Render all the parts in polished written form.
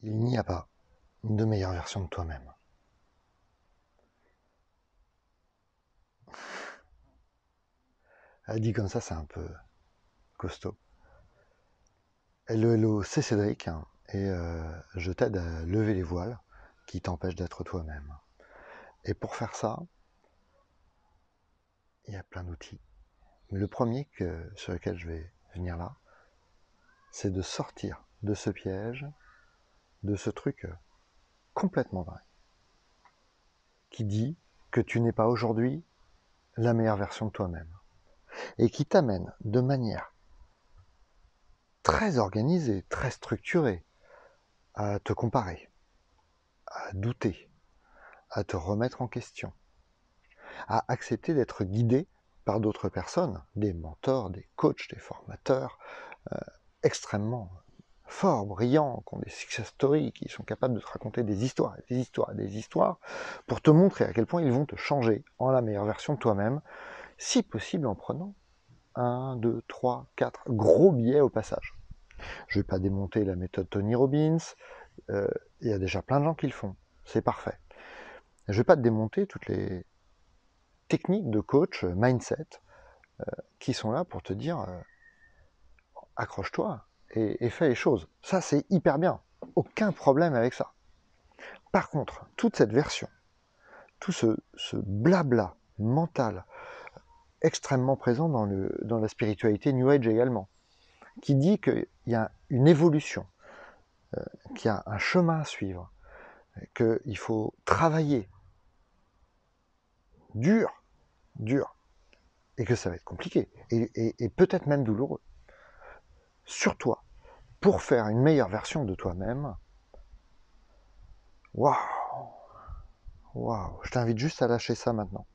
Il n'y a pas de meilleure version de toi-même. Elle dit comme ça, c'est un peu costaud. Hello, hello, c'est Cédric, hein, et je t'aide à lever les voiles qui t'empêchent d'être toi-même. Et pour faire ça, il y a plein d'outils. Mais le premier sur lequel je vais venir là, c'est de sortir de ce piège, de ce truc complètement dingue, qui dit que tu n'es pas aujourd'hui la meilleure version de toi-même, et qui t'amène de manière très organisée, très structurée, à te comparer, à douter, à te remettre en question, à accepter d'être guidé par d'autres personnes, des mentors, des coachs, des formateurs, extrêmement forts, brillants, qui ont des success stories, qui sont capables de te raconter des histoires, et des histoires, et des histoires, pour te montrer à quel point ils vont te changer en la meilleure version de toi-même, si possible en prenant 1, 2, 3, 4 gros biais au passage. Je ne vais pas démonter la méthode Tony Robbins, il y a déjà plein de gens qui le font, c'est parfait. Je ne vais pas te démonter toutes les techniques de coach, mindset, qui sont là pour te dire accroche-toi et fais les choses. Ça, c'est hyper bien. Aucun problème avec ça. Par contre, toute cette version, tout ce blabla mental extrêmement présent dans la spiritualité New Age également, qui dit qu'il y a une évolution, qu'il y a un chemin à suivre, qu'il faut travailler dur, et que ça va être compliqué, et peut-être même douloureux, sur toi, pour faire une meilleure version de toi-même. Waouh, waouh, je t'invite juste à lâcher ça maintenant.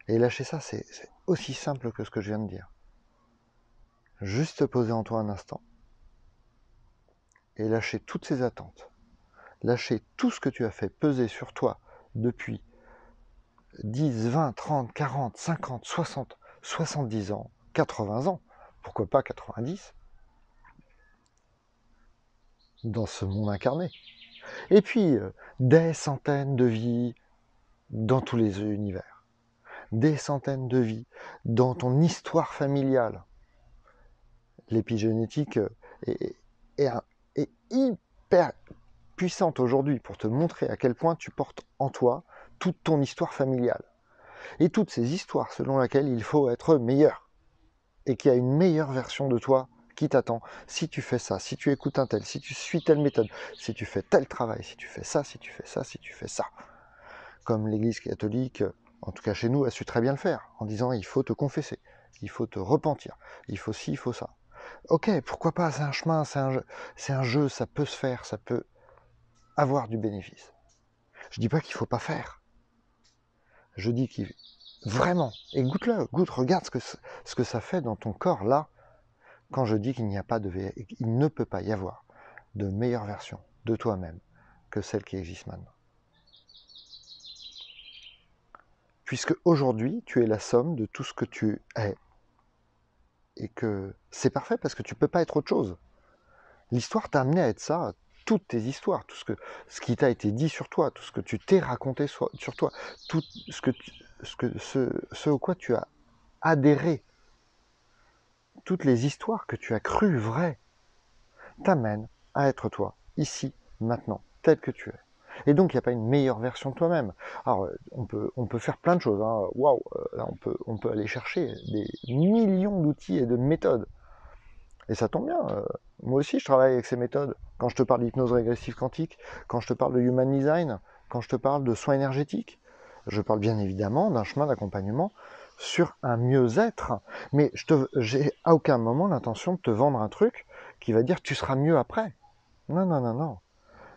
Et lâcher ça, c'est aussi simple que ce que je viens de dire. Juste te poser en toi un instant, et lâcher toutes ces attentes, lâcher tout ce que tu as fait peser sur toi depuis 10, 20, 30, 40, 50, 60, 70 ans, 80 ans, pourquoi pas 90, dans ce monde incarné. Et puis, des centaines de vies dans tous les univers, des centaines de vies dans ton histoire familiale. L'épigénétique est, est, est hyper puissante aujourd'hui pour te montrer à quel point tu portes en toi toute ton histoire familiale. Et toutes ces histoires selon lesquelles il faut être meilleur. Et qu'il y a une meilleure version de toi qui t'attend si tu fais ça, si tu écoutes un tel, si tu suis telle méthode, si tu fais tel travail, si tu fais ça, si tu fais ça, si tu fais ça. Comme l'Église catholique, en tout cas chez nous, a su très bien le faire, en disant il faut te confesser, il faut te repentir, il faut ci, il faut ça. Ok, pourquoi pas, c'est un chemin, c'est un jeu, ça peut se faire, ça peut avoir du bénéfice. Je dis pas qu'il faut pas faire. Je dis qu'il vraiment, et goûte-le, goûte, regarde ce que ça fait dans ton corps là, quand je dis qu'il n'y a pas il ne peut pas y avoir de meilleure version de toi-même que celle qui existe maintenant. Puisque aujourd'hui, tu es la somme de tout ce que tu es. Et que c'est parfait parce que tu ne peux pas être autre chose. L'histoire t'a amené à être ça, toutes tes histoires, ce qui t'a été dit sur toi, tout ce que tu t'es raconté sur toi, tout ce au quoi tu as adhéré, toutes les histoires que tu as crues vraies, t'amènent à être toi, ici, maintenant, tel que tu es. Et donc, il n'y a pas une meilleure version de toi-même. Alors, on peut faire plein de choses. Hein. Waouh, là, on peut aller chercher des millions d'outils et de méthodes. Et ça tombe bien. Moi aussi, je travaille avec ces méthodes. Quand je te parle d'hypnose régressive quantique, quand je te parle de human design, quand je te parle de soins énergétiques, je parle bien évidemment d'un chemin d'accompagnement sur un mieux-être. Mais j'ai à aucun moment l'intention de te vendre un truc qui va dire tu seras mieux après. Non, non, non, non.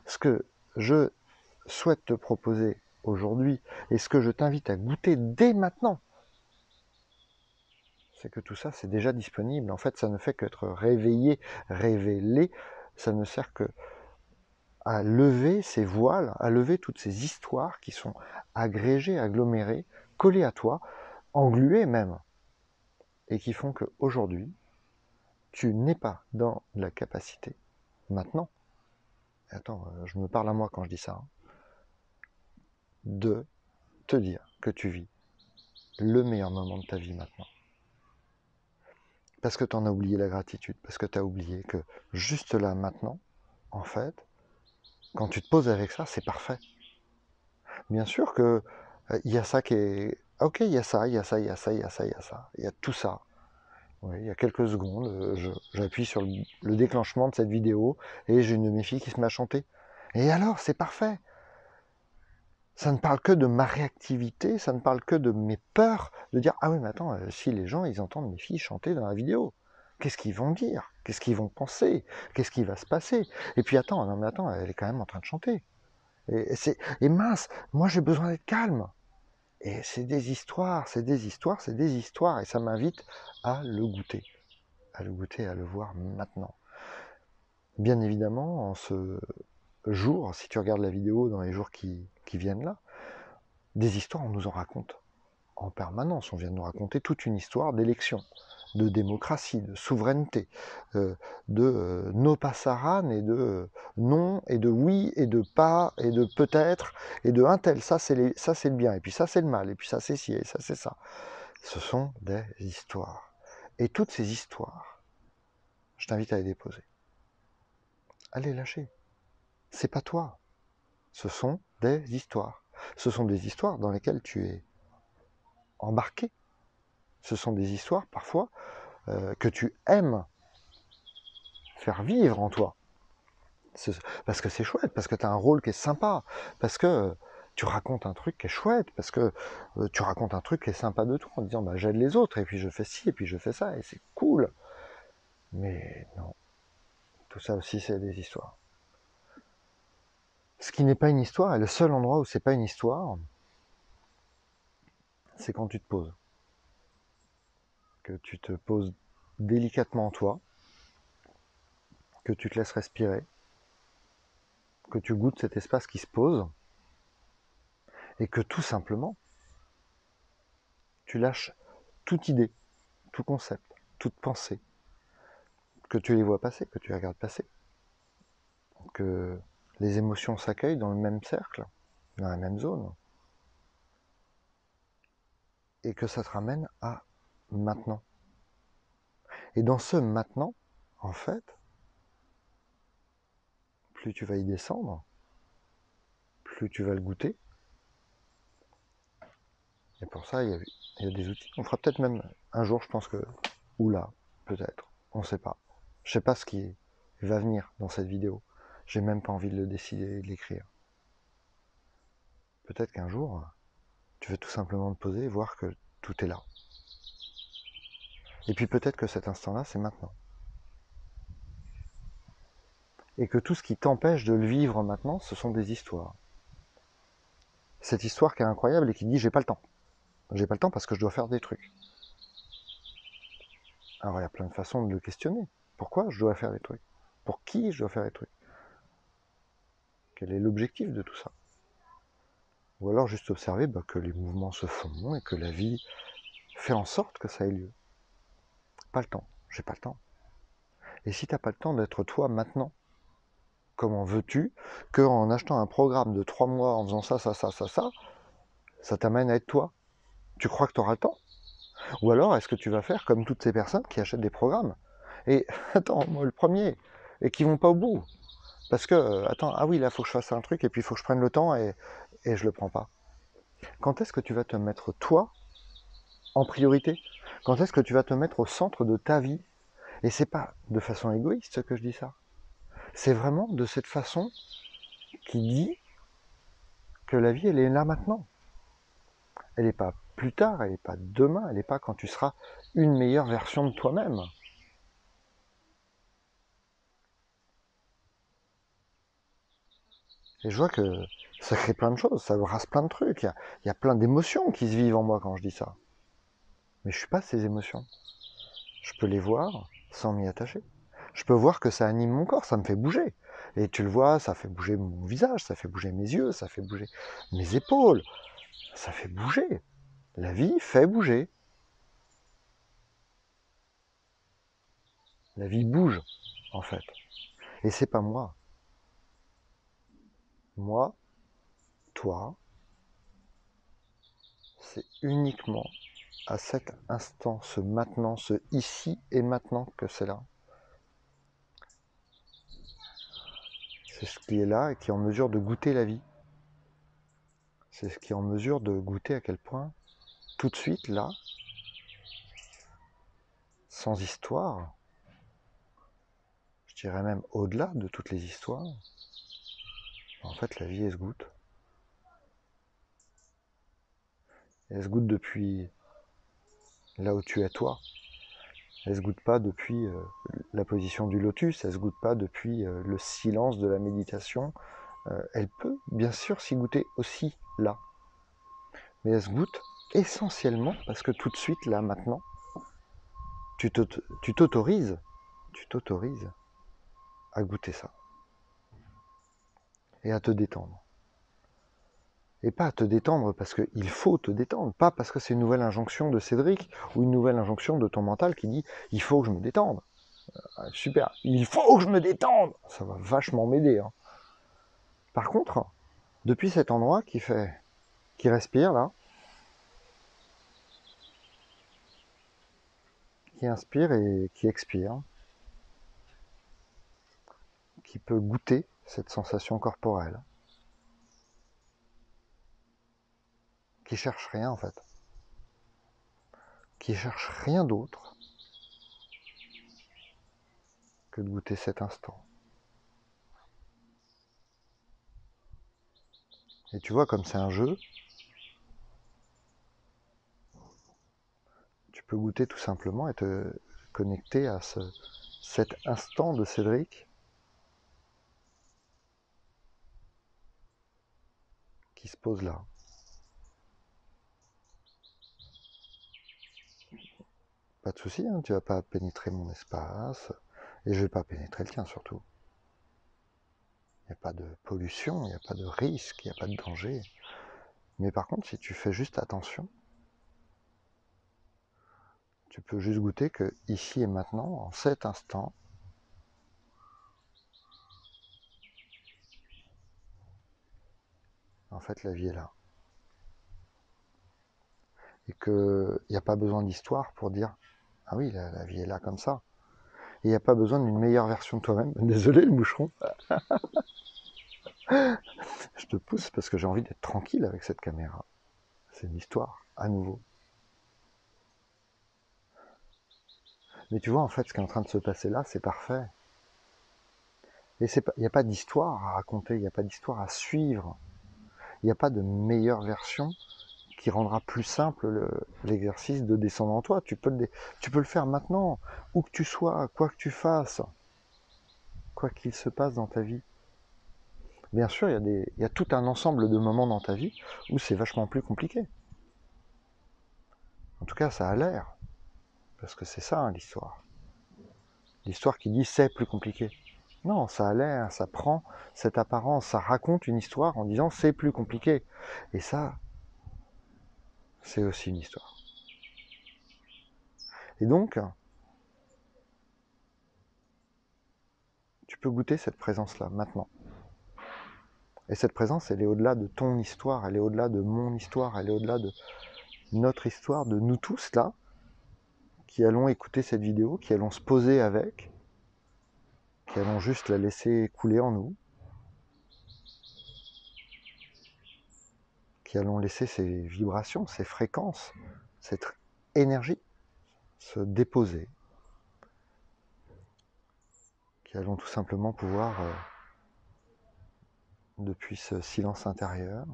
Ce que je souhaite te proposer aujourd'hui et ce que je t'invite à goûter dès maintenant, c'est que tout ça, c'est déjà disponible. En fait, ça ne fait qu'être réveillé, révélé. Ça ne sert que à lever ces voiles, à lever toutes ces histoires qui sont agrégées, agglomérées, collées à toi, engluées même, et qui font qu'aujourd'hui, tu n'es pas dans la capacité, maintenant, attends, je me parle à moi quand je dis ça, hein, de te dire que tu vis le meilleur moment de ta vie maintenant. Parce que tu en as oublié la gratitude, parce que tu as oublié que juste là, maintenant, en fait, quand tu te poses avec ça, c'est parfait. Bien sûr que il y a ça qui est... Ok, il y a ça, il y a ça, il y a ça, il y a ça, il y a ça. Il y a tout ça. Oui, il y a quelques secondes, j'appuie sur le déclenchement de cette vidéo et j'ai une de mes filles qui se met à chanter. Et alors, c'est parfait. Ça ne parle que de ma réactivité, ça ne parle que de mes peurs, de dire ah oui mais attends, si les gens ils entendent mes filles chanter dans la vidéo, qu'est-ce qu'ils vont dire? Qu'est-ce qu'ils vont penser? Qu'est-ce qui va se passer? Et puis attends, non mais attends, elle est quand même en train de chanter. Et mince, moi j'ai besoin d'être calme. Et c'est des histoires, c'est des histoires, c'est des histoires, et ça m'invite à le goûter, à le goûter, à le voir maintenant. Bien évidemment, en ce jour, si tu regardes la vidéo dans les jours qui viennent là, des histoires, on nous en raconte en permanence. On vient de nous raconter toute une histoire d'élection, de démocratie, de souveraineté, de no passaran et de non et de oui et de pas et de peut-être et de un tel. Ça c'est le bien et puis ça c'est le mal et puis ça c'est ci et ça c'est ça. Ce sont des histoires. Et toutes ces histoires, je t'invite à les déposer. À les lâcher. C'est pas toi. Ce sont des histoires. Ce sont des histoires dans lesquelles tu es embarqué. Ce sont des histoires parfois que tu aimes faire vivre en toi. Parce que c'est chouette, parce que tu as un rôle qui est sympa, parce que tu racontes un truc qui est chouette, parce que tu racontes un truc qui est sympa de toi en disant bah, j'aide les autres, et puis je fais ci, et puis je fais ça, et c'est cool. Mais non, tout ça aussi c'est des histoires. Ce qui n'est pas une histoire, et le seul endroit où c'est pas une histoire, c'est quand tu te poses. Que tu te poses délicatement en toi, que tu te laisses respirer, que tu goûtes cet espace qui se pose, et que tout simplement, tu lâches toute idée, tout concept, toute pensée, que tu les vois passer, que tu les regardes passer, que les émotions s'accueillent dans le même cercle, dans la même zone, et que ça te ramène à maintenant. Et dans ce maintenant, en fait, plus tu vas y descendre, plus tu vas le goûter. Et pour ça, il y a des outils. On fera peut-être même un jour, je pense que, ou là, peut-être, on ne sait pas. Je ne sais pas ce qui va venir dans cette vidéo. J'ai même pas envie de le décider et de l'écrire. Peut-être qu'un jour, tu veux tout simplement te poser et voir que tout est là. Et puis peut-être que cet instant-là, c'est maintenant. Et que tout ce qui t'empêche de le vivre maintenant, ce sont des histoires. Cette histoire qui est incroyable et qui dit j'ai pas le temps. J'ai pas le temps parce que je dois faire des trucs. Alors il y a plein de façons de le questionner. Pourquoi je dois faire des trucs? Pour qui je dois faire des trucs? Quel est l'objectif de tout ça? Ou alors juste observer que les mouvements se font et que la vie fait en sorte que ça ait lieu. Pas le temps. J'ai pas le temps. Et si t'as pas le temps d'être toi maintenant, comment veux-tu qu'en achetant un programme de 3 mois, en faisant ça t'amène à être toi? Tu crois que tu auras le temps? Ou alors est-ce que tu vas faire comme toutes ces personnes qui achètent des programmes? Et attends, moi le premier, et qui vont pas au bout. Parce que, attends, ah oui, là, il faut que je fasse un truc, et puis il faut que je prenne le temps, et je le prends pas. Quand est-ce que tu vas te mettre toi en priorité? Quand est-ce que tu vas te mettre au centre de ta vie? Et c'est pas de façon égoïste que je dis ça. C'est vraiment de cette façon qui dit que la vie, elle est là maintenant. Elle n'est pas plus tard, elle n'est pas demain, elle n'est pas quand tu seras une meilleure version de toi-même. Et je vois que ça crée plein de choses, ça brasse plein de trucs. Il y a plein d'émotions qui se vivent en moi quand je dis ça. Mais je suis pas ces émotions. Je peux les voir sans m'y attacher. Je peux voir que ça anime mon corps, ça me fait bouger. Et tu le vois, ça fait bouger mon visage, ça fait bouger mes yeux, ça fait bouger mes épaules. Ça fait bouger. La vie fait bouger. La vie bouge, en fait. Et c'est pas moi. moi, toi, c'est uniquement à cet instant, ce maintenant, ce ici et maintenant que c'est là. C'est ce qui est là et qui est en mesure de goûter la vie. C'est ce qui est en mesure de goûter à quel point, tout de suite, là, sans histoire, je dirais même au-delà de toutes les histoires, en fait, la vie, elle se goûte. Elle se goûte depuis là où tu es toi. Elle se goûte pas depuis la position du lotus, elle se goûte pas depuis le silence de la méditation. Elle peut bien sûr s'y goûter aussi là. Mais elle se goûte essentiellement parce que tout de suite, là, maintenant, tu t'autorises à goûter ça. Et à te détendre. Et pas à te détendre parce qu'il faut te détendre, pas parce que c'est une nouvelle injonction de Cédric ou une nouvelle injonction de ton mental qui dit « il faut que je me détende ». Super, il faut que je me détende. Ça va vachement m'aider. Hein. Par contre, depuis cet endroit qui respire là, qui inspire et qui expire, qui peut goûter cette sensation corporelle, qui cherche rien en fait, qui cherche rien d'autre que de goûter cet instant. Et tu vois, comme c'est un jeu, tu peux goûter tout simplement et te connecter à cet instant de Cédric qui se pose là. Pas de souci, hein, tu vas pas pénétrer mon espace, et je vais pas pénétrer le tien surtout. Il n'y a pas de pollution, il n'y a pas de risque, il n'y a pas de danger. Mais par contre, si tu fais juste attention, tu peux juste goûter que ici et maintenant, en cet instant, en fait, la vie est là. Et qu'il n'y a pas besoin d'histoire pour dire « Ah oui, la vie est là comme ça ». Et il n'y a pas besoin d'une meilleure version de toi-même. Désolé le moucheron. Je te pousse parce que j'ai envie d'être tranquille avec cette caméra. C'est une histoire, à nouveau. Mais tu vois, en fait, ce qui est en train de se passer là, c'est parfait. Et il n'y a pas d'histoire à raconter, il n'y a pas d'histoire à suivre. Il n'y a pas de meilleure version qui rendra plus simple l'exercice de descendre en toi. Tu peux le faire maintenant, où que tu sois, quoi que tu fasses, quoi qu'il se passe dans ta vie. Bien sûr, il y a tout un ensemble de moments dans ta vie où c'est vachement plus compliqué. En tout cas, ça a l'air. Parce que c'est ça, hein, l'histoire. L'histoire qui dit c'est plus compliqué. Non, ça a l'air, ça prend cette apparence, ça raconte une histoire en disant c'est plus compliqué. Et ça, c'est aussi une histoire. Et donc, tu peux goûter cette présence-là, maintenant. Et cette présence, elle est au-delà de ton histoire, elle est au-delà de mon histoire, elle est au-delà de notre histoire, de nous tous, là, qui allons écouter cette vidéo, qui allons se poser avec, qui allons juste la laisser couler en nous, qui allons laisser ces vibrations, ces fréquences, cette énergie se déposer, qui allons tout simplement pouvoir, depuis ce silence intérieur,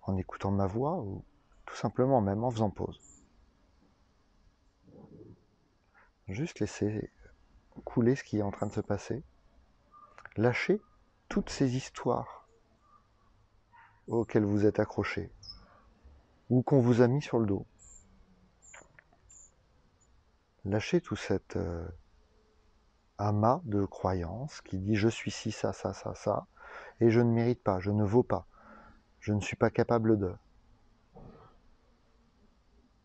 en écoutant ma voix, ou tout simplement même en faisant pause, juste laisser couler ce qui est en train de se passer, lâcher toutes ces histoires auxquelles vous êtes accrochés, ou qu'on vous a mis sur le dos. Lâchez tout cet amas de croyances qui dit je suis ci, ça, ça, ça, ça, et je ne mérite pas, je ne vaux pas, je ne suis pas capable de,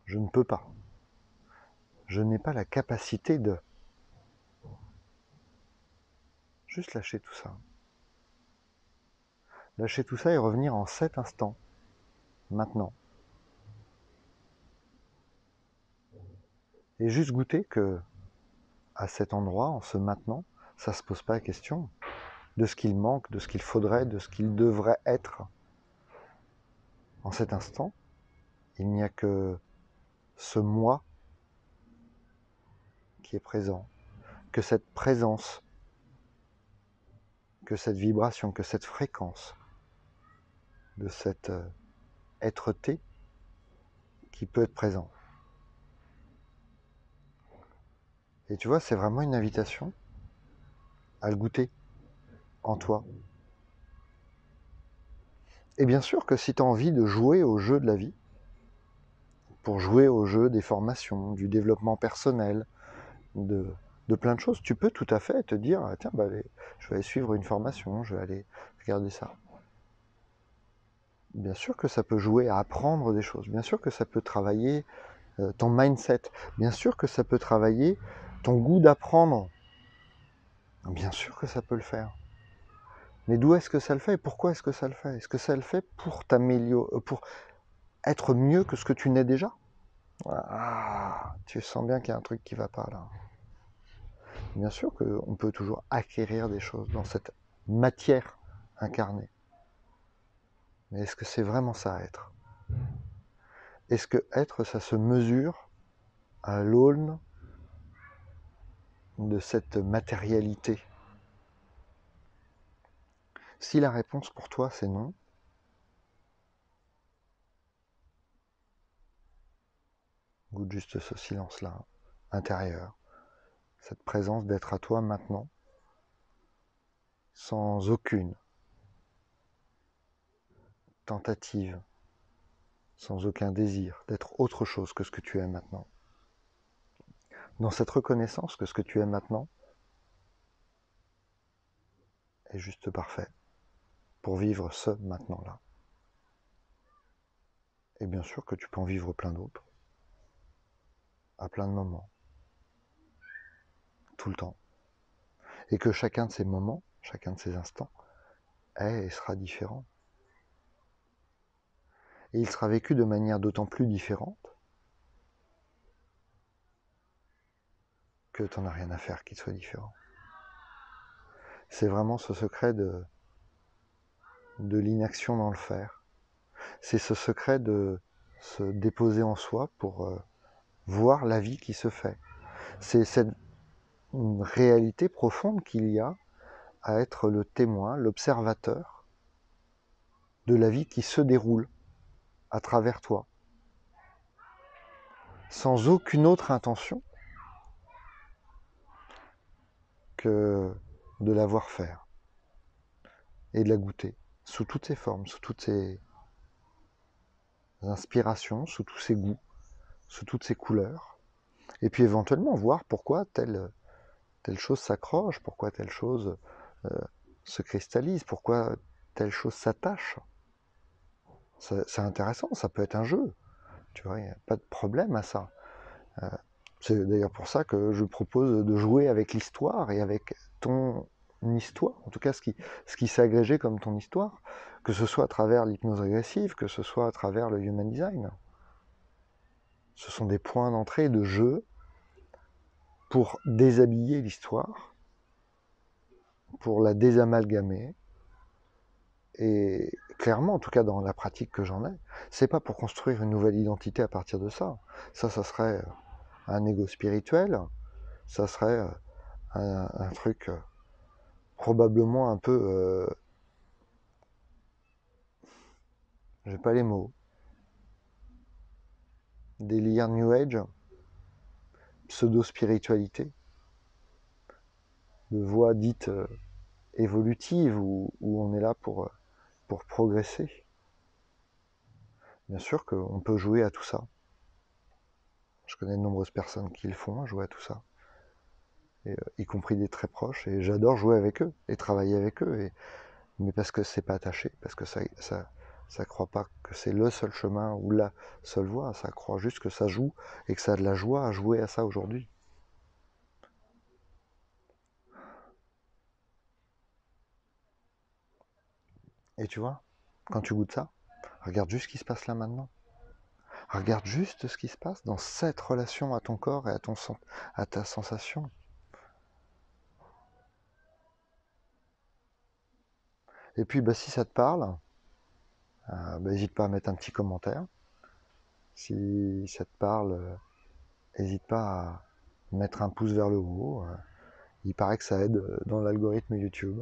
je ne peux pas, je n'ai pas la capacité de. Juste lâcher tout ça. Lâcher tout ça et revenir en cet instant, maintenant. Et juste goûter que, à cet endroit, en ce maintenant, ça se pose pas la question de ce qu'il manque, de ce qu'il faudrait, de ce qu'il devrait être. En cet instant, il n'y a que ce moi qui est présent, que cette présence, que cette vibration, que cette fréquence de cette être-té qui peut être présent. Et tu vois, c'est vraiment une invitation à le goûter en toi. Et bien sûr que si tu as envie de jouer au jeu de la vie, pour jouer au jeu des formations, du développement personnel, de plein de choses, tu peux tout à fait te dire, ah, tiens, allez, je vais aller suivre une formation, je vais aller regarder ça. Bien sûr que ça peut jouer à apprendre des choses, bien sûr que ça peut travailler ton mindset, bien sûr que ça peut travailler ton goût d'apprendre, bien sûr que ça peut le faire. Mais d'où est-ce que ça le fait et pourquoi est-ce que ça le fait? Est-ce que ça le fait pour t'améliorer, pour être mieux que ce que tu n'es déjà? Ah, tu sens bien qu'il y a un truc qui ne va pas là. Bien sûr qu'on peut toujours acquérir des choses dans cette matière incarnée. Mais est-ce que c'est vraiment ça, être? Est-ce que être, ça se mesure à l'aune de cette matérialité? Si la réponse pour toi c'est non, goûte juste ce silence-là, intérieur, cette présence d'être à toi maintenant, sans aucune tentative, sans aucun désir d'être autre chose que ce que tu es maintenant. Dans cette reconnaissance que ce que tu es maintenant est juste parfait pour vivre ce maintenant-là. Et bien sûr que tu peux en vivre plein d'autres, à plein de moments, tout le temps. Et que chacun de ces moments, chacun de ces instants, est et sera différent. Et il sera vécu de manière d'autant plus différente que tu n'en as rien à faire qu'il soit différent. C'est vraiment ce secret de l'inaction dans le faire. C'est ce secret de se déposer en soi pour voir la vie qui se fait. C'est cette réalité profonde qu'il y a à être le témoin, l'observateur de la vie qui se déroule à travers toi, sans aucune autre intention que de la voir faire et de la goûter, sous toutes ses formes, sous toutes ses inspirations, sous tous ses goûts, sous toutes ses couleurs, et puis éventuellement voir pourquoi telle chose s'accroche, pourquoi telle chose se cristallise, pourquoi telle chose s'attache. C'est intéressant, ça peut être un jeu, tu vois, il n'y a pas de problème à ça. C'est d'ailleurs pour ça que je propose de jouer avec l'histoire et avec ton histoire, en tout cas ce qui s'est agrégé comme ton histoire, que ce soit à travers l'hypnose régressive, que ce soit à travers le human design. Ce sont des points d'entrée de jeu pour déshabiller l'histoire, pour la désamalgamer, et clairement, en tout cas dans la pratique que j'en ai, c'est pas pour construire une nouvelle identité à partir de ça. Ça serait un ego spirituel, ça serait un truc probablement un peu, j'ai pas les mots, délire New Age, pseudo-spiritualité, de voie dite évolutive, où on est là pour progresser. Bien sûr qu'on peut jouer à tout ça. Je connais de nombreuses personnes qui le font, jouer à tout ça. Et, y compris des très proches, et j'adore jouer avec eux, et travailler avec eux, mais parce que c'est pas attaché, parce que ça croit pas que c'est le seul chemin ou la seule voie, ça croit juste que ça joue, et que ça a de la joie à jouer à ça aujourd'hui. Et tu vois, quand tu goûtes ça, regarde juste ce qui se passe là maintenant. Regarde juste ce qui se passe dans cette relation à ton corps et à ta sensation. Et puis, bah, si ça te parle, n'hésite pas à mettre un petit commentaire. Si ça te parle, n'hésite pas à mettre un pouce vers le haut. Il paraît que ça aide dans l'algorithme YouTube,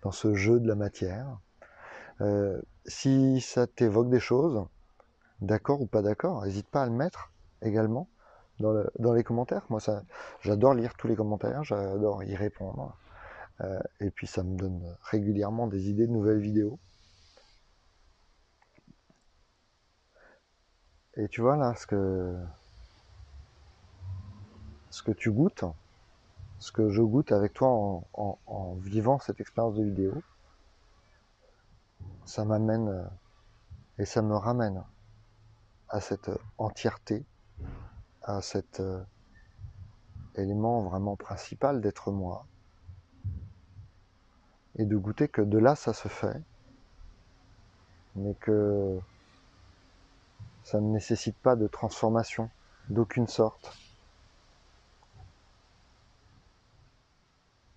dans ce jeu de la matière. Si ça t'évoque des choses, d'accord ou pas d'accord, n'hésite pas à le mettre également dans les commentaires. Moi, j'adore lire tous les commentaires, j'adore y répondre. Et puis ça me donne régulièrement des idées de nouvelles vidéos. Et tu vois là, ce que tu goûtes, ce que je goûte avec toi en vivant cette expérience de vidéo, ça m'amène et ça me ramène à cette entièreté, à cet élément vraiment principal d'être moi, et de goûter que de là ça se fait, mais que ça ne nécessite pas de transformation d'aucune sorte,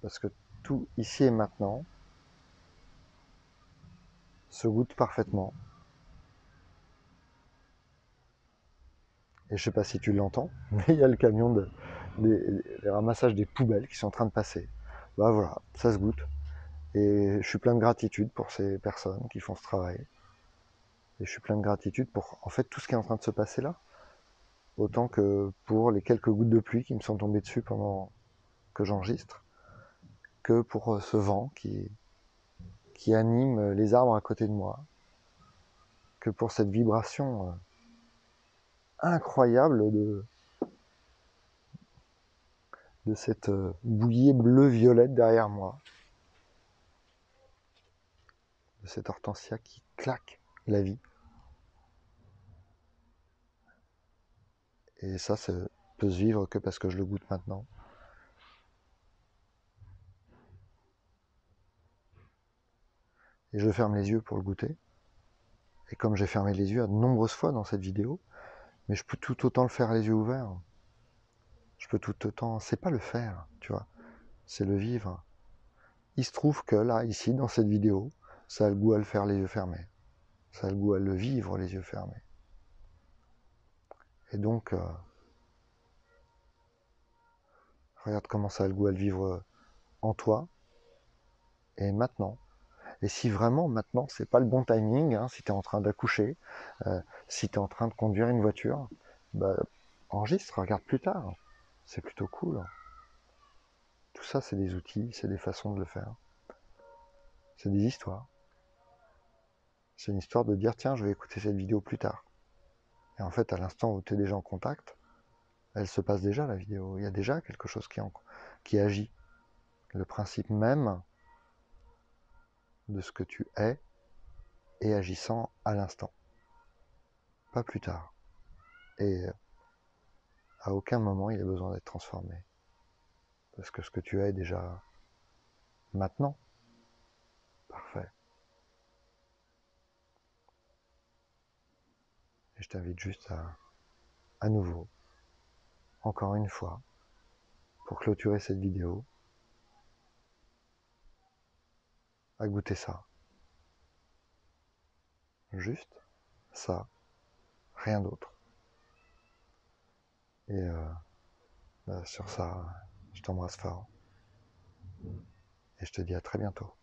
parce que tout ici et maintenant se goûte parfaitement. Et je sais pas si tu l'entends, mais il y a le camion des ramassages des poubelles qui sont en train de passer. Bah voilà, ça se goûte. Et je suis plein de gratitude pour ces personnes qui font ce travail. Et je suis plein de gratitude pour en fait tout ce qui est en train de se passer là. Autant que pour les quelques gouttes de pluie qui me sont tombées dessus pendant que j'enregistre, que pour ce vent qui anime les arbres à côté de moi, que pour cette vibration incroyable de cette bouillie bleu-violette derrière moi, de cette hortensia qui claque la vie. Et ça peut se vivre que parce que je le goûte maintenant. Et je ferme les yeux pour le goûter. Et comme j'ai fermé les yeux à de nombreuses fois dans cette vidéo, mais je peux tout autant le faire les yeux ouverts. Je peux tout autant, c'est pas le faire, tu vois, c'est le vivre. Il se trouve que là, ici, dans cette vidéo, ça a le goût à le faire les yeux fermés. Ça a le goût à le vivre les yeux fermés. Et donc, regarde comment ça a le goût à le vivre en toi et maintenant. Et si vraiment maintenant c'est pas le bon timing, hein, si tu es en train d'accoucher, si tu es en train de conduire une voiture, bah, enregistre, regarde plus tard. C'est plutôt cool. Tout ça, c'est des outils, c'est des façons de le faire. C'est des histoires. C'est une histoire de dire, tiens, je vais écouter cette vidéo plus tard. Et en fait, à l'instant où tu es déjà en contact, elle se passe déjà, la vidéo. Il y a déjà quelque chose qui agit. Le principe même de ce que tu es et agissant à l'instant. Pas plus tard. Et à aucun moment il a besoin d'être transformé. Parce que ce que tu es est déjà maintenant. Parfait. Et je t'invite juste à nouveau, encore une fois, pour clôturer cette vidéo, à goûter ça. Juste ça, rien d'autre. Et sur ça, je t'embrasse fort. Et je te dis à très bientôt.